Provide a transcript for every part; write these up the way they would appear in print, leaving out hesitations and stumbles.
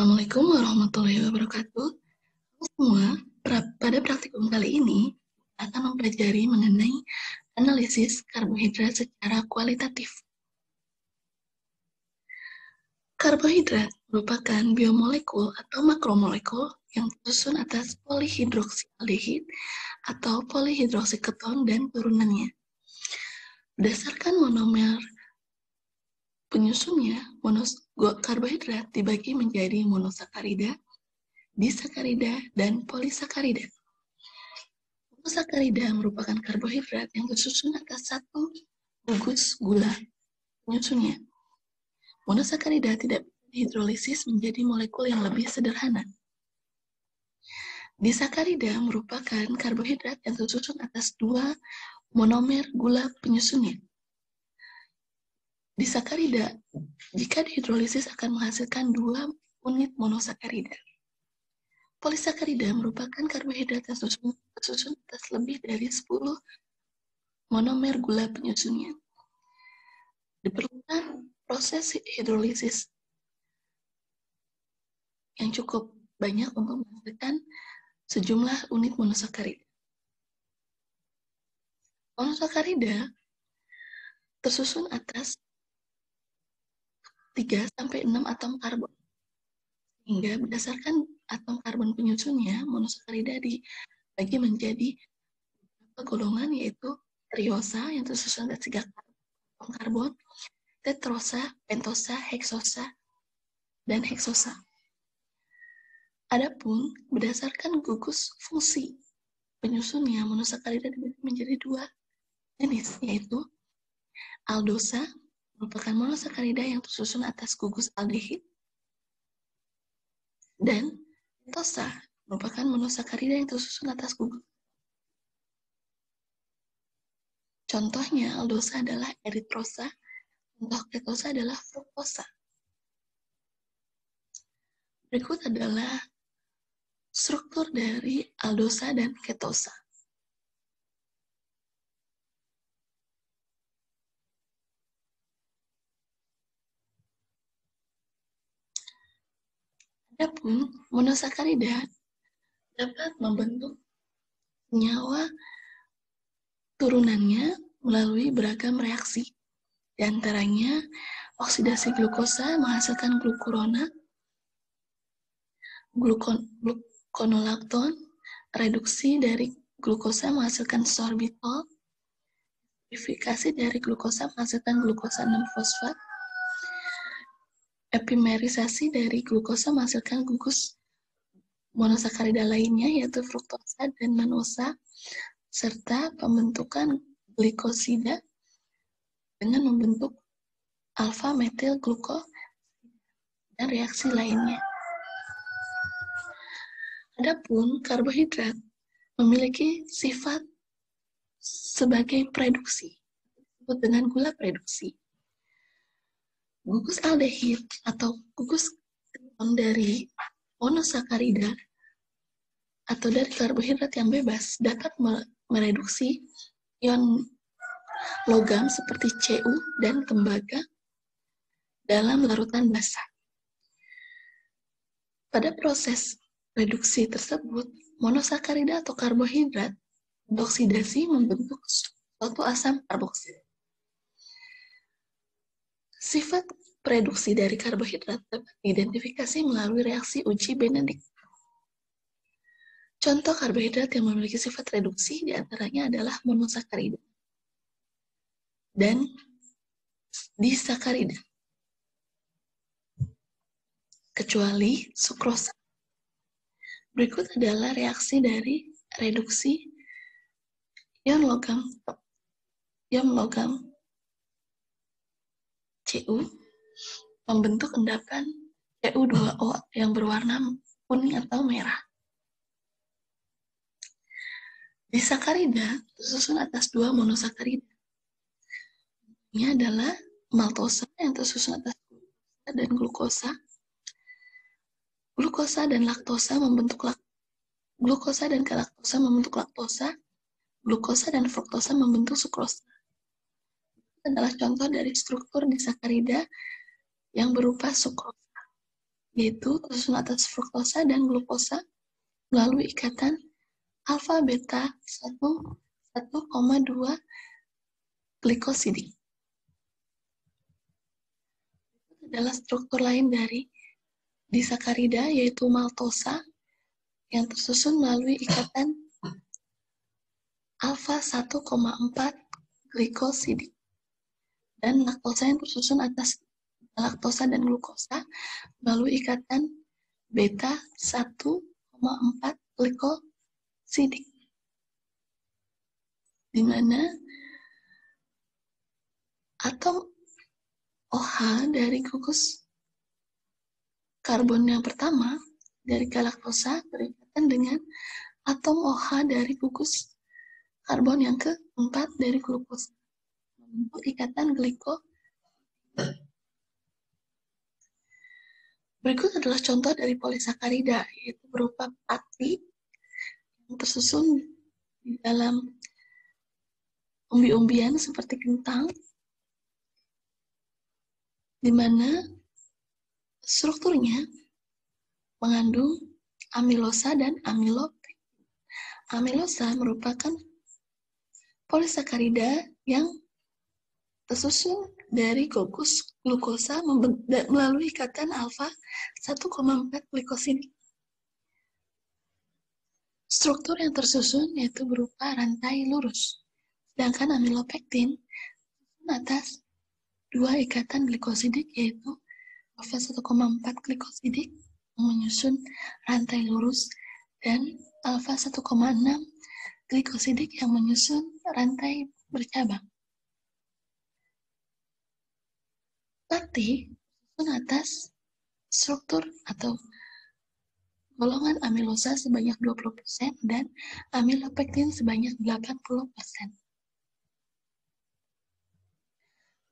Assalamualaikum warahmatullahi wabarakatuh. Semua, pada praktikum kali ini akan mempelajari mengenai analisis karbohidrat secara kualitatif. Karbohidrat merupakan biomolekul atau makromolekul yang tersusun atas polihidroksialdehid atau polihidroksiketon dan turunannya. Berdasarkan monomer penyusunnya, karbohidrat dibagi menjadi monosakarida, disakarida, dan polisakarida. Monosakarida merupakan karbohidrat yang tersusun atas satu gugus gula penyusunnya. Monosakarida tidak dihidrolisis menjadi molekul yang lebih sederhana. Disakarida merupakan karbohidrat yang tersusun atas dua monomer gula penyusunnya. Disakarida, jika dihidrolisis akan menghasilkan dua unit monosakarida. Polisakarida merupakan karbohidrat yang tersusun atas lebih dari 10 monomer gula penyusunnya. Diperlukan proses hidrolisis yang cukup banyak untuk menghasilkan sejumlah unit monosakarida. Monosakarida tersusun atas 3-6 atom karbon. Sehingga berdasarkan atom karbon penyusunnya, monosakarida dibagi menjadi beberapa golongan, yaitu triosa yang tersusun atas 3 atom karbon, tetrosa, pentosa, heksosa, dan heksosa. Adapun berdasarkan gugus fungsi penyusunnya, monosakarida dibagi menjadi 2 jenis, yaitu aldosa merupakan monosakarida yang tersusun atas gugus aldehid, dan ketosa merupakan monosakarida yang tersusun atas gugus. Contohnya aldosa adalah eritrosa, contoh ketosa adalah fruktosa. Berikut adalah struktur dari aldosa dan ketosa. Adapun monosakarida dapat membentuk senyawa turunannya melalui beragam reaksi. Di antaranya oksidasi glukosa menghasilkan glukurona, gluconolacton, reduksi dari glukosa menghasilkan sorbitol, purifikasi dari glukosa menghasilkan glukosa 6-fosfat, epimerisasi dari glukosa menghasilkan gugus monosakarida lainnya, yaitu fruktosa dan manosa, serta pembentukan glikosida dengan membentuk alfa-metil glukosida dan reaksi lainnya. Adapun karbohidrat memiliki sifat sebagai preduksi, disebut dengan gula preduksi. Gugus aldehid atau gugus keton dari monosakarida atau dari karbohidrat yang bebas dapat mereduksi ion logam seperti Cu dan tembaga dalam larutan basah. Pada proses reduksi tersebut, monosakarida atau karbohidrat oksidasi membentuk suatu asam karboksil. Sifat reduksi dari karbohidrat dapat diidentifikasi melalui reaksi uji Benedict. Contoh karbohidrat yang memiliki sifat reduksi diantaranya adalah monosakarida dan disakarida, kecuali sukrosa. Berikut adalah reaksi dari reduksi ion logam Cu membentuk endapan Cu2O yang berwarna kuning atau merah. Disakarida tersusun atas 2 monosakarida. Ini adalah maltosa yang tersusun atas glukosa dan glukosa. Glukosa dan laktosa membentuk glukosa dan galaktosa membentuk laktosa. Glukosa dan fruktosa membentuk sukrosa. Adalah contoh dari struktur disakarida yang berupa sukrosa. yaitu tersusun atas fruktosa dan glukosa melalui ikatan alfa beta 1,2 glikosidik. Itu adalah struktur lain dari disakarida, yaitu maltosa yang tersusun melalui ikatan alfa 1,4 glikosidik. Dan laktosa yang tersusun atas laktosa dan glukosa melalui ikatan beta 1,4 glikosidik. Di mana atom OH dari gugus karbon yang pertama dari galaktosa berikatan dengan atom OH dari gugus karbon yang keempat dari glukosa membentuk ikatan gliko. Berikut adalah contoh dari polisakarida, yaitu berupa pati yang tersusun di dalam umbi-umbian seperti kentang, di mana strukturnya mengandung amilosa dan amilopektin. Amilosa merupakan polisakarida yang tersusun dari gugus glukosa melalui ikatan alfa 1,4 glikosidik. Struktur yang tersusun yaitu berupa rantai lurus, sedangkan amilopektin atas dua ikatan glikosidik yaitu alfa 1,4 glikosidik yang menyusun rantai lurus dan alfa 1,6 glikosidik yang menyusun rantai bercabang. Pati tersusun atas struktur atau golongan amilosa sebanyak 20% dan amilopektin sebanyak 80%.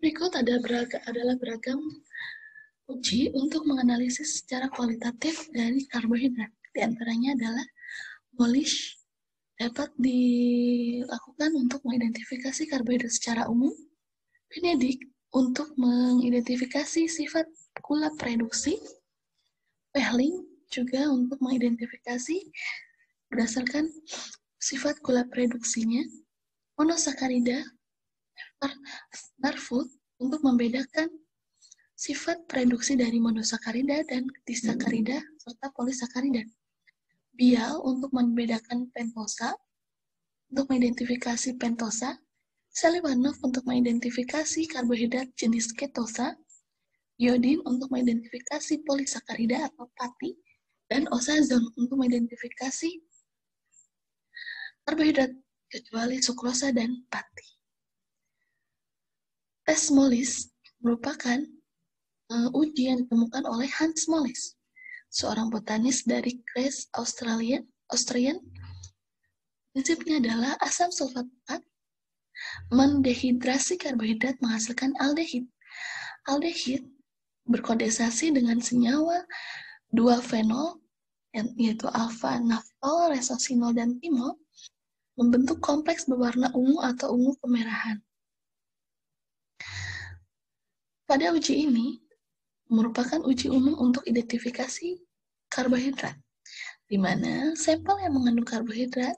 Berikut adalah beragam uji untuk menganalisis secara kualitatif dari karbohidrat. Di antaranya adalah Molish dapat dilakukan untuk mengidentifikasi karbohidrat secara umum, Benedict untuk mengidentifikasi sifat gula reduksi, Wehling juga untuk mengidentifikasi berdasarkan sifat gula reduksinya, monosakarida, Barfoot untuk membedakan sifat reduksi dari monosakarida dan disakarida serta polisakarida, Bial untuk membedakan pentosa, untuk mengidentifikasi pentosa, Selivanov untuk mengidentifikasi karbohidrat jenis ketosa, Yodin untuk mengidentifikasi polisakarida atau pati, dan Osazon untuk mengidentifikasi karbohidrat kecuali sukrosa dan pati. Tes Molis merupakan uji yang ditemukan oleh Hans Molis, seorang botanis dari Grace, Austrian. Prinsipnya adalah asam sulfat pekat mendehidrasi karbohidrat menghasilkan aldehid. Aldehid berkondensasi dengan senyawa 2-fenol, yaitu alfa, naftol, resosinol, dan timol, membentuk kompleks berwarna ungu atau ungu kemerahan. Pada uji ini merupakan uji umum untuk identifikasi karbohidrat, di mana sampel yang mengandung karbohidrat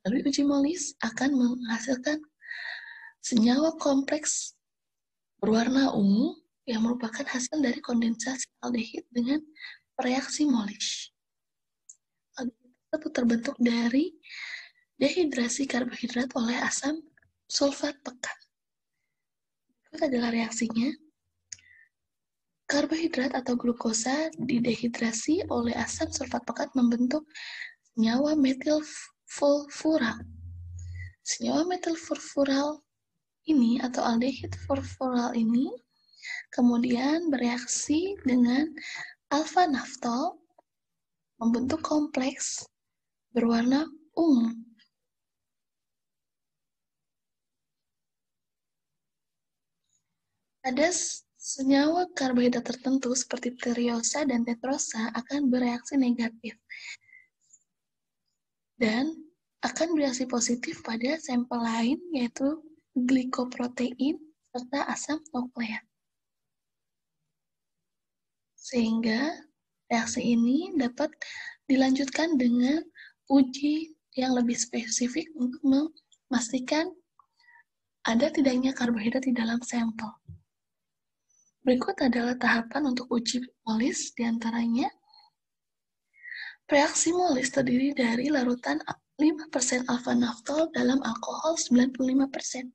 melalui uji Molis akan menghasilkan senyawa kompleks berwarna ungu yang merupakan hasil dari kondensasi aldehid dengan reaksi Molis. Aldehid tersebut terbentuk dari dehidrasi karbohidrat oleh asam sulfat pekat. Itu adalah reaksinya. Karbohidrat atau glukosa didehidrasi oleh asam sulfat pekat membentuk senyawa metilfurfural. Senyawa metilfurfural ini atau aldehid furfural ini kemudian bereaksi dengan alfa naftol membentuk kompleks berwarna ungu. Ada senyawa karbohidrat tertentu seperti pteriosa dan tetrosa akan bereaksi negatif dan akan bereaksi positif pada sampel lain yaitu glikoprotein serta asam nukleat. Sehingga Reaksi ini dapat dilanjutkan dengan uji yang lebih spesifik untuk memastikan ada tidaknya karbohidrat di dalam sampel. Berikut adalah tahapan untuk uji molis, diantaranya reaksi molis terdiri dari larutan 5% alfa-naftol dalam alkohol 95%.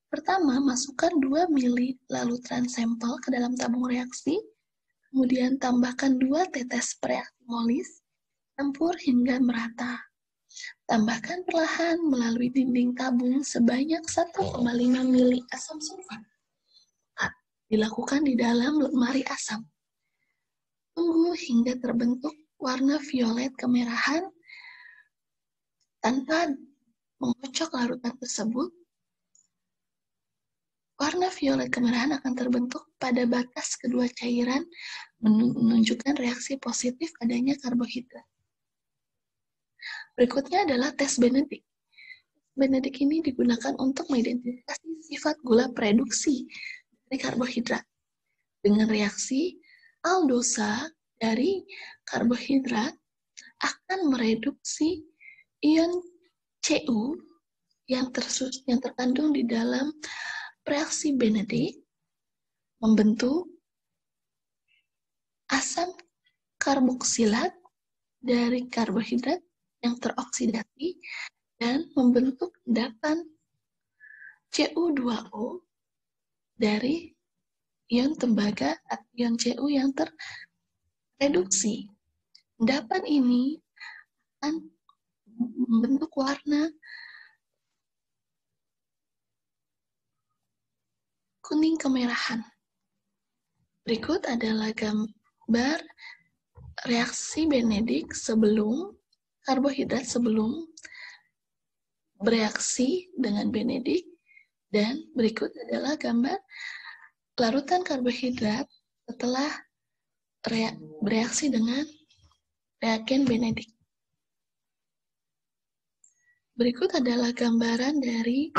Pertama, masukkan 2 mili larutan sampel ke dalam tabung reaksi, kemudian tambahkan 2 tetes reaksi molis, campur hingga merata. Tambahkan perlahan melalui dinding tabung sebanyak 1,5 mili asam sulfat. Dilakukan di dalam lemari asam. Tunggu hingga terbentuk warna violet kemerahan tanpa mengocok larutan tersebut. Warna violet kemerahan akan terbentuk pada batas kedua cairan, menunjukkan reaksi positif adanya karbohidrat. Berikutnya adalah tes Benedict. Benedict ini digunakan untuk mengidentifikasi sifat gula reduksi dari karbohidrat. Dengan reaksi, aldosa dari karbohidrat akan mereduksi ion Cu yang terkandung di dalam reaksi Benedict, membentuk asam karboksilat dari karbohidrat yang teroksidasi dan membentuk endapan Cu2O dari ion tembaga atau ion Cu yang terreduksi. Endapan ini akan membentuk warna kuning kemerahan. Berikut adalah gambar reaksi Benedict sebelum karbohidrat sebelum bereaksi dengan Benedict, dan berikut adalah gambar larutan karbohidrat setelah bereaksi dengan reagen Benedict. Berikut adalah gambaran dari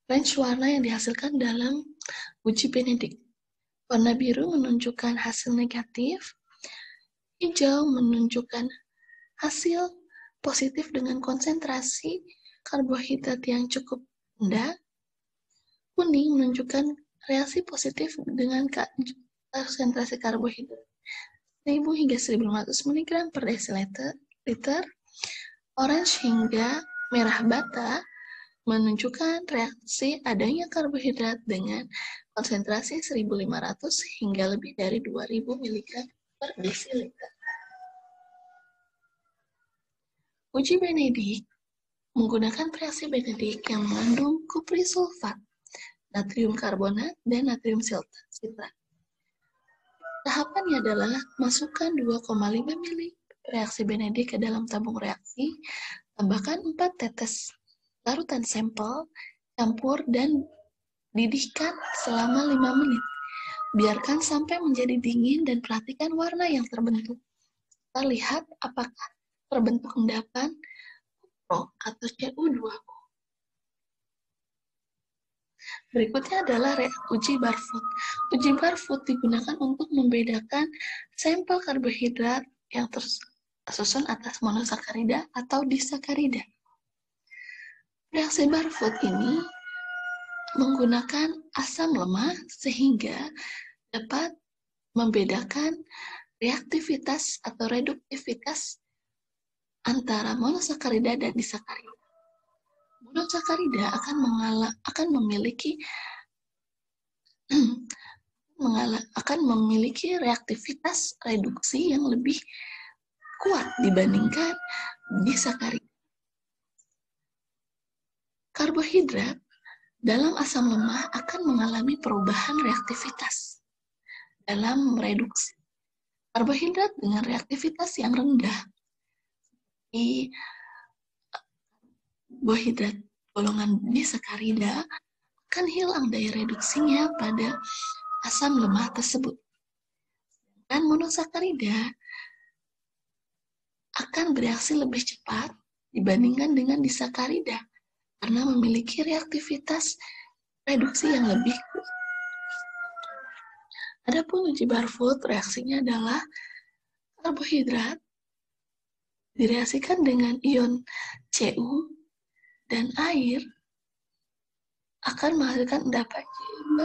range warna yang dihasilkan dalam uji Benedict. Warna biru menunjukkan hasil negatif, hijau menunjukkan hasil positif dengan konsentrasi karbohidrat yang cukup rendah, kuning menunjukkan reaksi positif dengan konsentrasi karbohidrat 1000 hingga 1500 mg per desiliter, orange hingga merah bata menunjukkan reaksi adanya karbohidrat dengan konsentrasi 1500 hingga lebih dari 2000 mg per desiliter. Uji Benedict menggunakan reaksi Benedict yang mengandung kuprisulfat, natrium karbonat, dan natrium sitrat. Tahapannya adalah masukkan 2,5 mili reaksi Benedict ke dalam tabung reaksi, tambahkan 4 tetes larutan sampel, campur, dan didihkan selama 5 menit. Biarkan sampai menjadi dingin dan perhatikan warna yang terbentuk. Kita lihat apakah terbentuk endapan kupro atau Cu2O. Berikutnya adalah uji Barfoot. Uji Barfoot digunakan untuk membedakan sampel karbohidrat yang tersusun atas monosakarida atau disakarida. Reaksi Barfoot ini menggunakan asam lemah sehingga dapat membedakan reaktivitas atau reduktivitas antara monosakarida dan disakarida. Monosakarida akan memiliki reaktivitas reduksi yang lebih kuat dibandingkan disakarida. Karbohidrat dalam asam lemah akan mengalami perubahan reaktivitas dalam reduksi. Karbohidrat dengan reaktivitas yang rendah, seperti karbohidrat golongan disakarida, akan hilang daya reduksinya pada asam lemah tersebut. Dan monosakarida akan bereaksi lebih cepat dibandingkan dengan disakarida karena memiliki reaktivitas reduksi yang lebih kuat. Adapun uji Barfoot, reaksinya adalah karbohidrat direaksikan dengan ion Cu dan air akan menghasilkan endapan Cu2.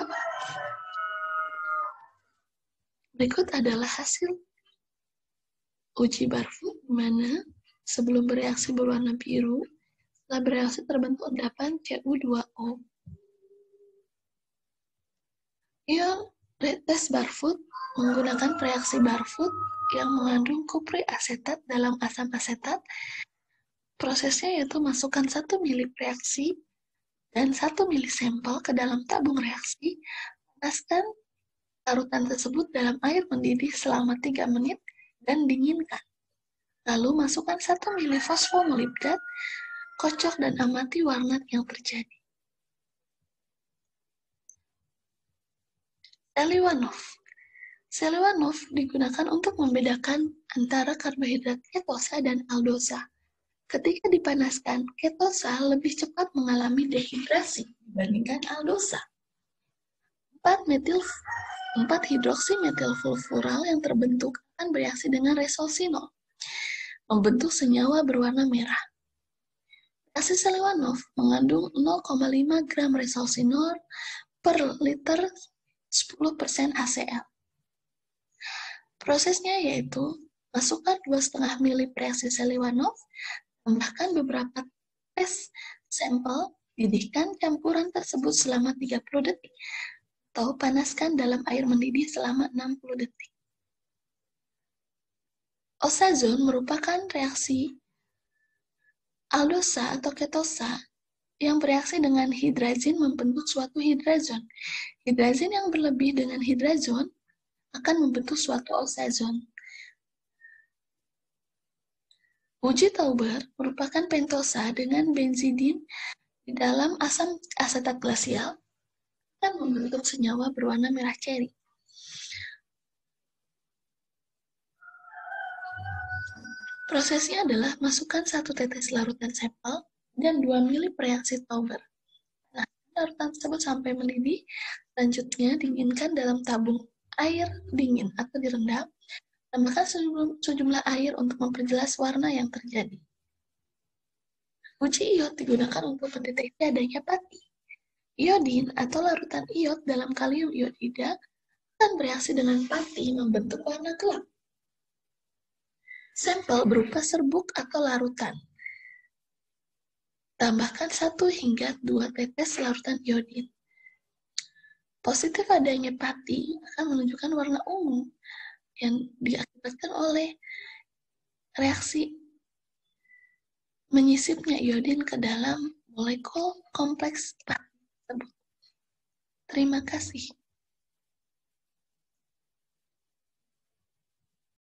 Berikut adalah hasil uji Barfoot, di mana sebelum bereaksi berwarna biru, setelah bereaksi terbentuk endapan Cu2O. Ion tes Barfoot menggunakan reaksi Barfoot yang mengandung kuprik asetat dalam asam asetat. Prosesnya yaitu masukkan 1 mili reaksi dan 1 mili sampel ke dalam tabung reaksi, panaskan larutan tersebut dalam air mendidih selama 3 menit dan dinginkan. Lalu masukkan 1 mili fosfomolibdat, kocok dan amati warna yang terjadi. Seliwanov digunakan untuk membedakan antara karbohidrat ketosa dan aldosa. Ketika dipanaskan, ketosa lebih cepat mengalami dehidrasi dibandingkan aldosa. 4-hidroksimetilfurfural yang terbentuk akan bereaksi dengan resolsinol, membentuk senyawa berwarna merah. Reaksi Seliwanov mengandung 0,5 gram resolsinol per liter 10% HCl. Prosesnya yaitu masukkan 2,5 mili reaksi Seliwanov, tambahkan beberapa tes sampel, didihkan campuran tersebut selama 30 detik, atau panaskan dalam air mendidih selama 60 detik. Osazon merupakan reaksi aldosa atau ketosa yang bereaksi dengan hidrazin membentuk suatu hidrazon. Hidrazin yang berlebih dengan hidrazon akan membentuk suatu osazon. Uji Tauber merupakan pentosa dengan benzidin di dalam asam asetat glasial akan membentuk senyawa berwarna merah ceri. Prosesnya adalah masukkan 1 tetes larutan sampel dan 2 mili reaksi Tauber. Nah, larutan tersebut sampai mendidih. Selanjutnya dinginkan dalam tabung air dingin atau direndam. Tambahkan sejumlah air untuk memperjelas warna yang terjadi. Uji iod digunakan untuk mendeteksi adanya pati. Iodin atau larutan iod dalam kalium iodida akan bereaksi dengan pati membentuk warna gelap. Sampel berupa serbuk atau larutan. Tambahkan 1 hingga 2 tetes larutan iodin. Positif adanya pati akan menunjukkan warna ungu yang diakibatkan oleh reaksi menyisipnya iodin ke dalam molekul kompleks pati tersebut. Terima kasih.